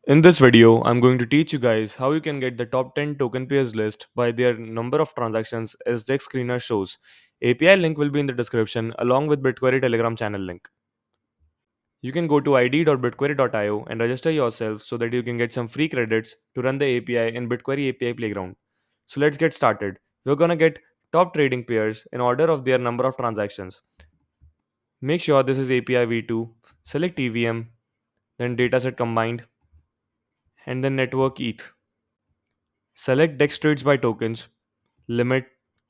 In this video, I'm going to teach you guys how you can get the top 10 token pairs list by their number of transactions as DEXScreesner shows. API link will be in the description along with Bitquery Telegram channel link. You can go to id.bitquery.io and register yourself so that you can get some free credits to run the API in Bitquery API Playground. So let's get started. We're gonna get top trading pairs in order of their number of transactions. Make sure this is API v2, select EVM, then dataset combined, and then network ETH. Select DEX trades by tokens, limit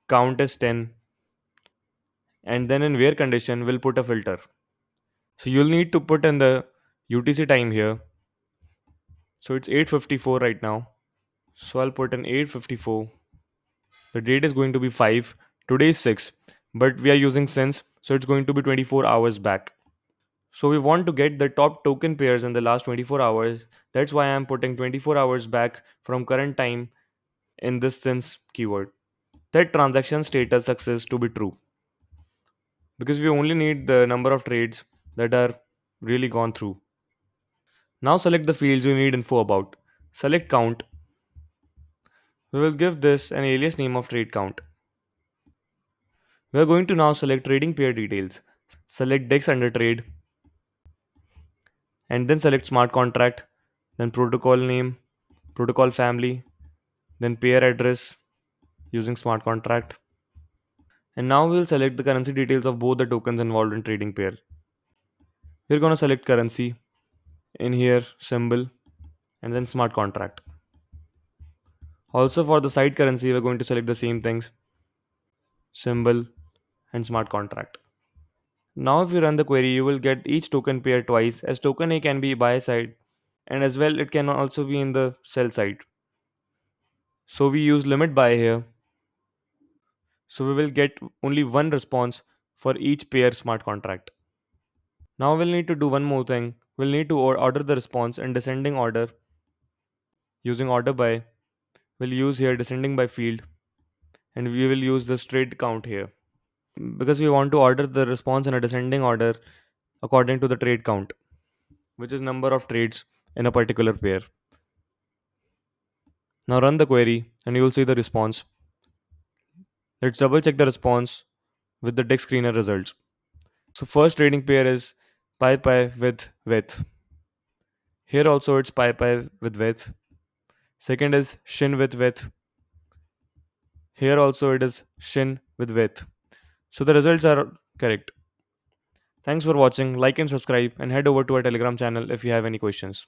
count as 10, and then in where condition we'll put a filter. So you'll need to put in the UTC time here. So it's 8:54 right now. So I'll put in 8:54. The date is going to be 5. Today is 6. But we are using since, so it's going to be 24 hours back. So we want to get the top token pairs in the last 24 hours. That's why I'm putting 24 hours back from current time in this since keyword. Set transaction status success to be true, because we only need the number of trades that are really gone through. Now select the fields you need info about. Select count. We will give this an alias name of trade count. We are going to now select trading pair details. Select DEX under trade and then select smart contract, then protocol name, protocol family, then pair address using smart contract. And now we will select the currency details of both the tokens involved in trading pair. We're going to select currency, in here symbol, and then smart contract. Also for the side currency, we're going to select the same things, symbol and smart contract. Now if you run the query, you will get each token pair twice, as token A can be buy side and as well it can also be in the sell side. So we use limit buy here. So we will get only one response for each pair smart contract. Now we'll need to do one more thing. We'll need to order the response in descending order using order by. We'll use here descending by field and we will use this trade count here, because we want to order the response in a descending order according to the trade count, which is number of trades in a particular pair. Now run the query and you will see the response. Let's double check the response with the DEXScreener results. So first trading pair is pi with width. Here also it's pi with width. Second is shin with width. Here also it is shin with width. So the results are correct. Thanks for watching. Like and subscribe and head over to our Telegram channel if you have any questions.